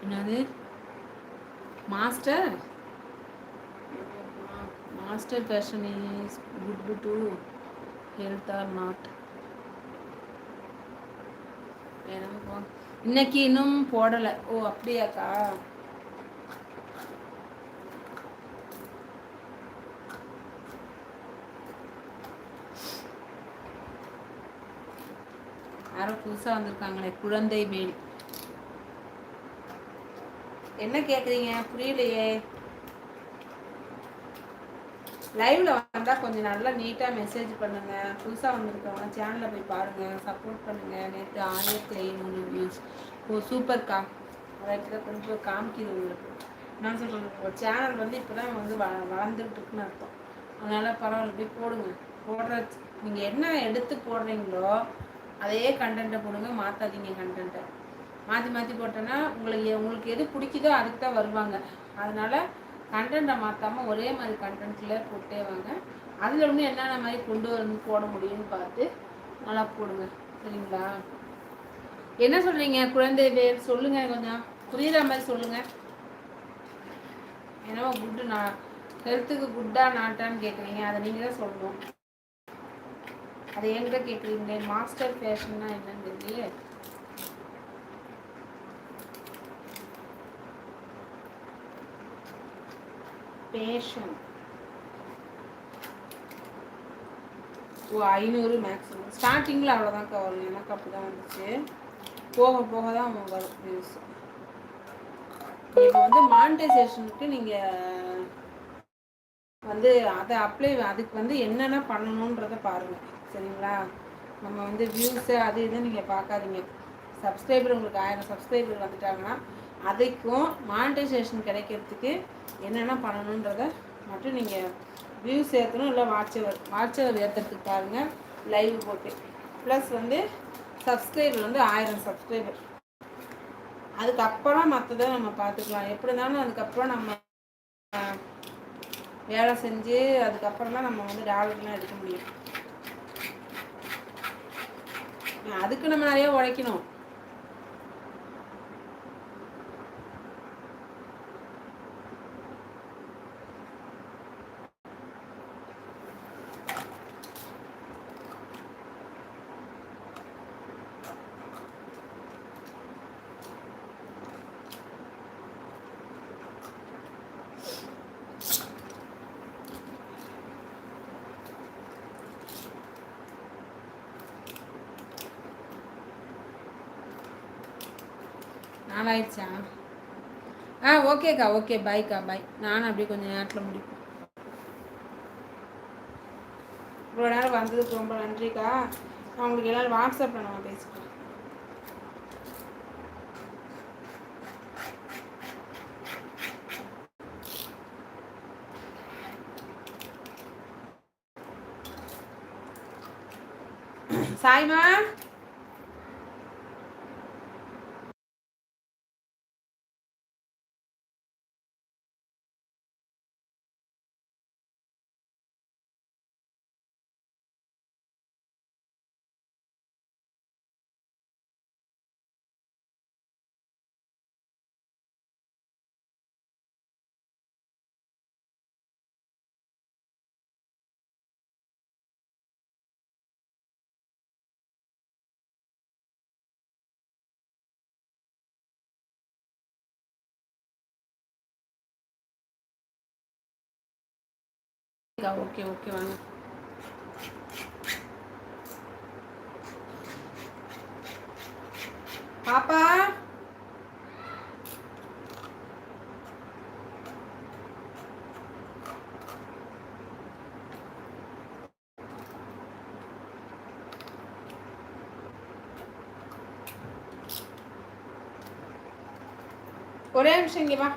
என்னது master master fashion is good to health or not? இன்னைக்கு இன்னும் போடலை. ஓ அப்படியாக்கா? யாரோ புதுசாக வந்திருக்காங்களே, குழந்தை வேல். என்ன கேட்குறீங்க புரியலையே. லைவ்ல வந்தால் கொஞ்சம் நல்லா நீட்டாக மெசேஜ் பண்ணுங்க. புதுசாக வந்திருக்கவங்க சேனலில் போய் பாருங்கள், சப்போர்ட் பண்ணுங்க. நேற்று 1700 வியூஸ். ஓ சூப்பர்க்கா. அதை கொஞ்சம் காமிக்குது உங்களுக்கு. நான் சொல்கிறேன், உங்கள் சேனல் வந்து இப்போ தான் வந்து வளர்ந்துட்டு இருக்குன்னு அர்த்தம். அதனால் பரவாயில்ல, போய் போடுங்க. போடுற நீங்கள் என்ன எடுத்து போடுறீங்களோ அதே கண்டென்ட்டை போடுங்க, மாற்றாதீங்க. கண்டென்ட்டை மாற்றி போட்டோன்னா உங்களுக்கு எது பிடிக்குதோ அதுக்கு தான் வருவாங்க. அதனால் கண்டென்ட்டை மாற்றாமல் ஒரே மாதிரி கண்டென்ட்டில் போட்டே வாங்க. அதில் ஒன்று என்னென்ன மாதிரி கொண்டு வந்து போட முடியும்னு பார்த்து நல்லா போடுங்க. சரிங்களா? என்ன சொல்கிறீங்க குழந்தை வேல்? சொல்லுங்கள், கொஞ்சம் புரியுற மாதிரி சொல்லுங்கள். ஏன்னா குட்டு நான் ஹெல்த்துக்கு குட்டா நாட்டான்னு கேட்குறீங்க, அதை நீங்கள் தான் சொல்லணும். அதை என்கிட்ட கேட்குறீங்களே. மாஸ்டர் ஃபேஷன்னா என்னன்னு தெரியலையே. பேஷன் ஓ 500 மேக்ஸிமம். ஸ்டார்டிங்கில் அவ்வளோதான்க்கா வரும். எனக்கு அப்படி தான் வந்துச்சு. போக போக தான் வரும் வியூஸ். இப்போ வந்து மானிட்டைசேஷனுக்கு நீங்கள் வந்து அதை அதுக்கு வந்து என்னென்ன பண்ணணுன்றதை பாருங்கள். சரிங்களா? நம்ம வந்து வியூஸு அது இதுன்னு நீங்கள் பார்க்காதீங்க. சப்ஸ்கிரைபர் உங்களுக்கு 1000 சப்ஸ்கிரைபர் வந்துட்டாங்கன்னா அதுக்கும் மானிட்டைசேஷன் கிடைக்கிறதுக்கு என்னென்ன பண்ணணுன்றதை மட்டும் நீங்கள் வியூஸ் ஏற்றணும். இல்லை வாட்சவர் ஏற்றுறதுக்கு பாருங்கள் லைவ் போட்டு. ப்ளஸ் வந்து சப்ஸ்கிரைபர் வந்து 1000 சப்ஸ்கிரைபர். அதுக்கப்புறம் மற்றதை நம்ம பார்த்துக்கலாம். எப்படி இருந்தாலும் அதுக்கப்புறம் நம்ம வேலை செஞ்சு அதுக்கப்புறம் தான் நம்ம வந்து டாலர்லாம் எடுக்க முடியும். அதுக்கு நம்ம நிறைய உழைக்கணும். நாளாயிடுச்சா? ஓகேக்கா, ஓகே, பாய்க்கா, பாய். நானும் அப்படியே கொஞ்சம் நேரத்தில் முடிப்பேன். இவ்வளோ நேரம் வந்ததுக்கு ரொம்ப நன்றிக்கா. நான் உங்களுக்கு எல்லோரும் வாட்ஸ்அப்பில் நம்ம பேசிக்கிறேன். சாய்மா ஓகே ஓகே வாங்க. பாப்பா ஒரே நிமிஷம் இங்கே வா.